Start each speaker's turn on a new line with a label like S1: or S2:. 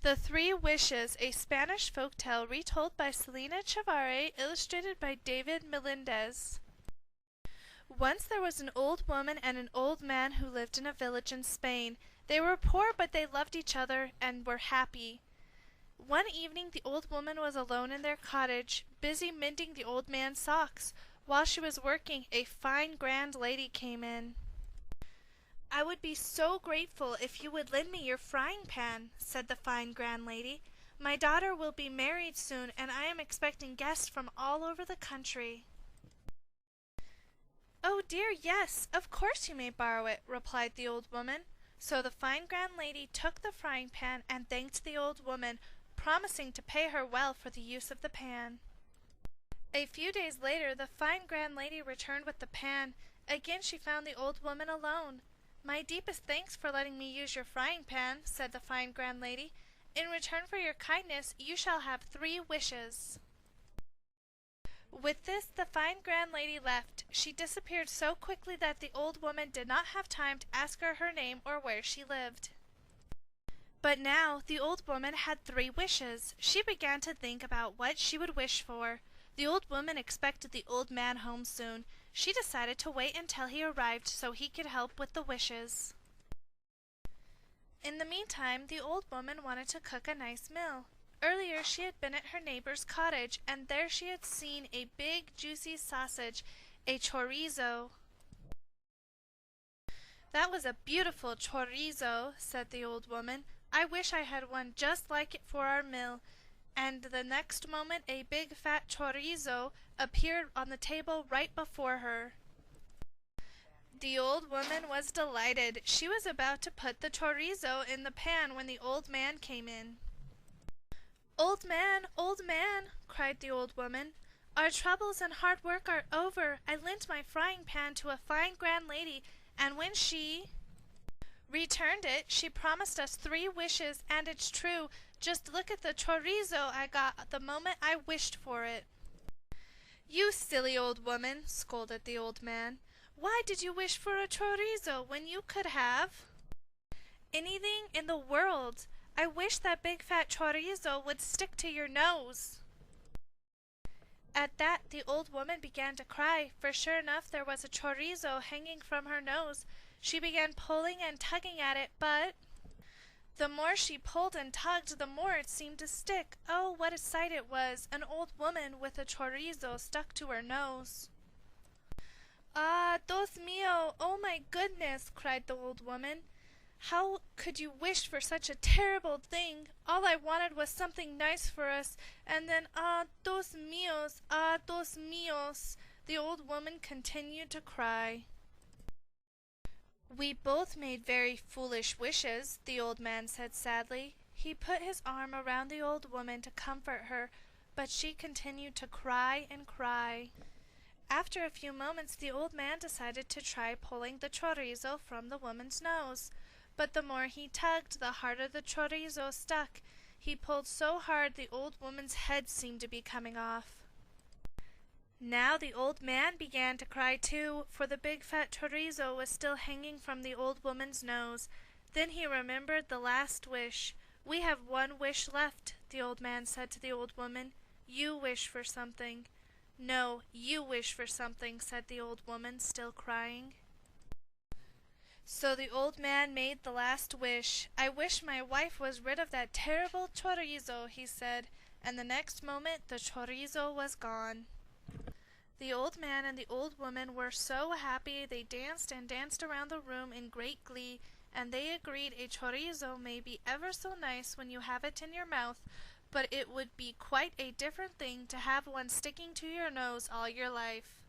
S1: The Three Wishes, a Spanish folktale retold by Selena Chavarri, illustrated by David Melendez. Once there was an old woman and an old man who lived in a village in Spain. They were poor, but they loved each other and were happy. One evening the old woman was alone in their cottage, busy mending the old man's socks. While she was working, a fine grand lady came in. "I would be so grateful if you would lend me your frying pan," said the fine grand lady. "My daughter will be married soon, and I am expecting guests from all over the country." "Oh dear, yes, of course you may borrow it," replied the old woman. So the fine grand lady took the frying pan and thanked the old woman, promising to pay her well for the use of the pan. A few days later the fine grand lady returned with the pan. Again she found the old woman alone. "My deepest thanks for letting me use your frying pan," said the fine grand lady. "In return for your kindness you shall have 3 wishes." With this the fine grand lady left. She disappeared so quickly that the old woman did not have time to ask her name or where she lived. But now the old woman had 3 wishes. She began to think about what she would wish for. The old woman expected the old man home soon. She decided to wait until he arrived so he could help with the wishes. In the meantime, the old woman wanted to cook a nice meal. Earlier she had been at her neighbor's cottage, and there she had seen a big juicy sausage, a chorizo. "That was a beautiful chorizo," said the old woman. "I wish I had one just like it for our meal." And the next moment a big fat chorizo appeared on the table right before her. The old woman was delighted. She was about to put the chorizo in the pan when the old man came in. Old man," cried the old woman. "Our troubles and hard work are over. I lent my frying pan to a fine grand lady, and when she returned it, she promised us 3 wishes, and it's true. Just look at the chorizo I got the moment I wished for it." "You silly old woman," scolded the old man. "Why did you wish for a chorizo when you could have anything in the world? I wish that big fat chorizo would stick to your nose." At that the old woman began to cry, for sure enough there was a chorizo hanging from her nose. She began pulling and tugging at it, but the more she pulled and tugged, the more it seemed to stick. Oh, what a sight it was! An old woman with a chorizo stuck to her nose. "Ah, Dios mío! Oh my goodness!" cried the old woman. "How could you wish for such a terrible thing? All I wanted was something nice for us, and then ah, Dios míos!" The old woman continued to cry. "We both made very foolish wishes," the old man said sadly. He put his arm around the old woman to comfort her, but she continued to cry and cry. After a few moments the old man decided to try pulling the chorizo from the woman's nose. But the more he tugged, the harder the chorizo stuck. He pulled so hard the old woman's head seemed to be coming off. Now the old man began to cry too, for the big fat chorizo was still hanging from the old woman's nose. Then he remembered the last wish. "We have 1 wish left," the old man said to the old woman. "You wish for something." "No, you wish for something," said the old woman, still crying. So the old man made the last wish. "I wish my wife was rid of that terrible chorizo," he said, and the next moment the chorizo was gone. The old man and the old woman were so happy they danced and danced around the room in great glee, and they agreed a chorizo may be ever so nice when you have it in your mouth, but it would be quite a different thing to have one sticking to your nose all your life.